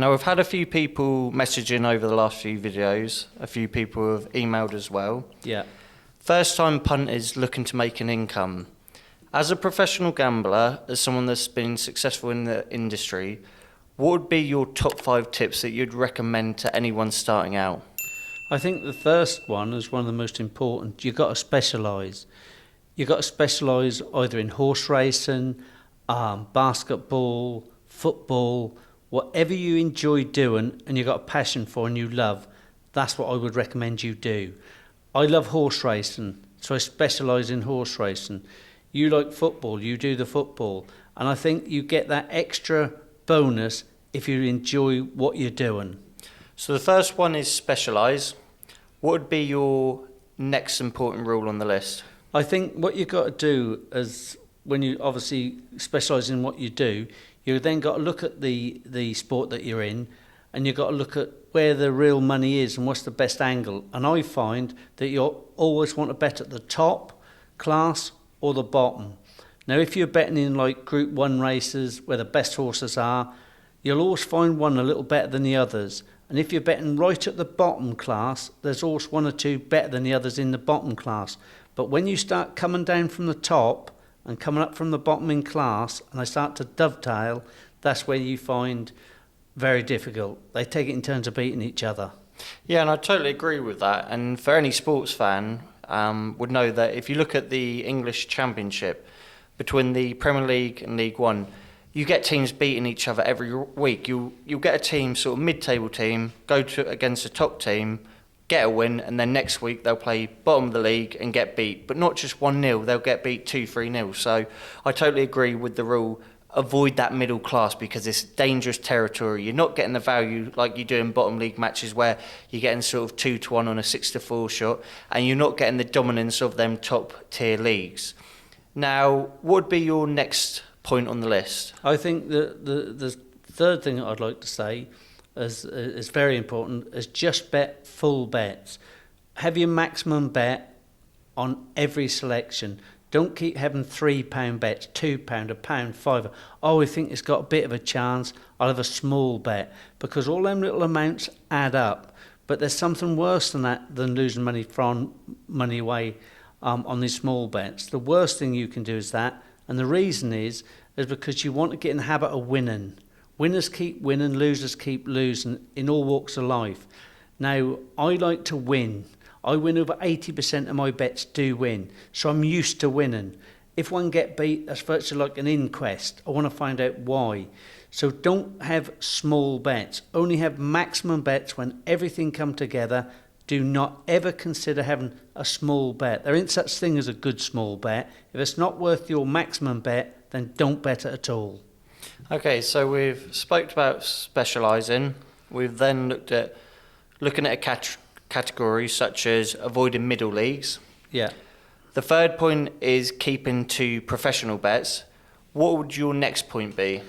Now, we've had a few people messaging over the last few videos. A few people have emailed as well. Yeah. First-time punters looking to make an income. As a professional gambler, as someone that's been successful in the industry, what would be your top 5 tips that you'd recommend to anyone starting out? I think the first one is one of the most important. You've got to specialise. You've got to specialise either in horse racing, basketball, football, whatever you enjoy doing and you've got a passion for and you love, that's what I would recommend you do. I love horse racing, so I specialise in horse racing. You like football, you do the football. And I think you get that extra bonus if you enjoy what you're doing. So the first one is specialise. What would be your next important rule on the list? I think what you've got to do is, when you obviously specialise in what you do, you've then got to look at the sport that you're in, and you've got to look at where the real money is and what's the best angle. And I find that you always want to bet at the top class or the bottom. Now, if you're betting in like Group 1 races where the best horses are, you'll always find one a little better than the others. And if you're betting right at the bottom class, there's always one or two better than the others in the bottom class. But when you start coming down from the top and coming up from the bottom in class, and they start to dovetail, that's where you find very difficult. They take it in turns of beating each other. Yeah, and I totally agree with that. And for any sports fan, would know that if you look at the English Championship between the Premier League and League One, you get teams beating each other every week. You'll get a team, sort of mid-table team, go against a top team, get a win, and then next week they'll play bottom of the league and get beat. But not just 1-0, they'll get beat 2-3-0. So I totally agree with the rule. Avoid that middle class because it's dangerous territory. You're not getting the value like you do in bottom league matches where you're getting sort of 2-1 on a 6-4 shot, and you're not getting the dominance of them top tier leagues. Now, what would be your next point on the list? I think the third thing that I'd like to say is very important, is just bet full bets. Have your maximum bet on every selection. Don't keep having £3 bets, £2, £1, £5. Oh, we think it's got a bit of a chance, I'll have a small bet. Because all them little amounts add up. But there's something worse than that, than losing money away on these small bets. The worst thing you can do is that. And the reason is because you want to get in the habit of winning. Winners keep winning, losers keep losing in all walks of life. Now, I like to win. I win over 80% of my bets do win, so I'm used to winning. If one get beat, that's virtually like an inquest. I want to find out why. So don't have small bets. Only have maximum bets when everything come together. Do not ever consider having a small bet. There ain't such thing as a good small bet. If it's not worth your maximum bet, then don't bet it at all. Okay, so we've spoke about specialising. We've then looking at a category such as avoiding middle leagues. Yeah. The third point is keeping to professional bets. What would your next point be?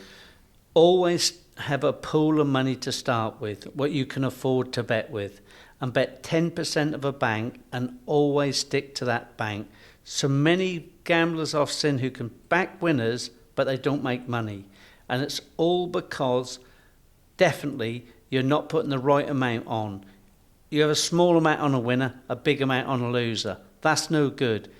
Always have a pool of money to start with, what you can afford to bet with, and bet 10% of a bank and always stick to that bank. So many gamblers I've seen who can back winners, but they don't make money. And it's all because definitely you're not putting the right amount on. You have a small amount on a winner, a big amount on a loser. That's no good.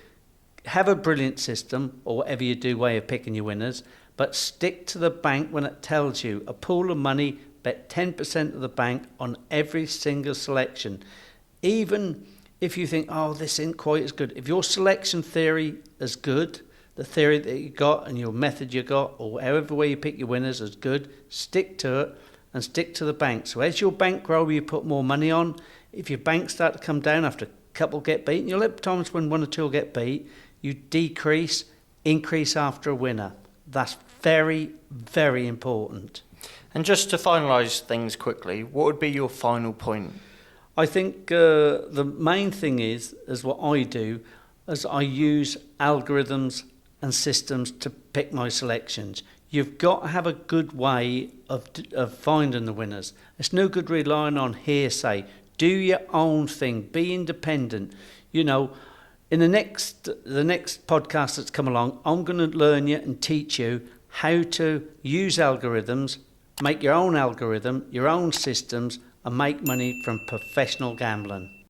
Have a brilliant system, or whatever you do way of picking your winners, but stick to the bank when it tells you. A pool of money, bet 10% of the bank on every single selection. Even if you think, oh, this isn't quite as good. If your selection theory is good, the theory that you got and your method you got, or however way you pick your winners is good, stick to it and stick to the bank. So as your bank grows, you put more money on. If your bank start to come down after a couple get beat, and you'll have times when 1 or 2 will get beat, you decrease, increase after a winner. That's very, very important. And just to finalise things quickly, what would be your final point? I think the main thing is what I do, is I use algorithms and systems to pick my selections. You've got to have a good way of finding the winners. It's no good relying on hearsay. Do your own thing. Be independent. You know, in the next podcast that's come along, I'm going to learn you and teach you how to use algorithms make your own algorithm, your own systems, and make money from professional gambling.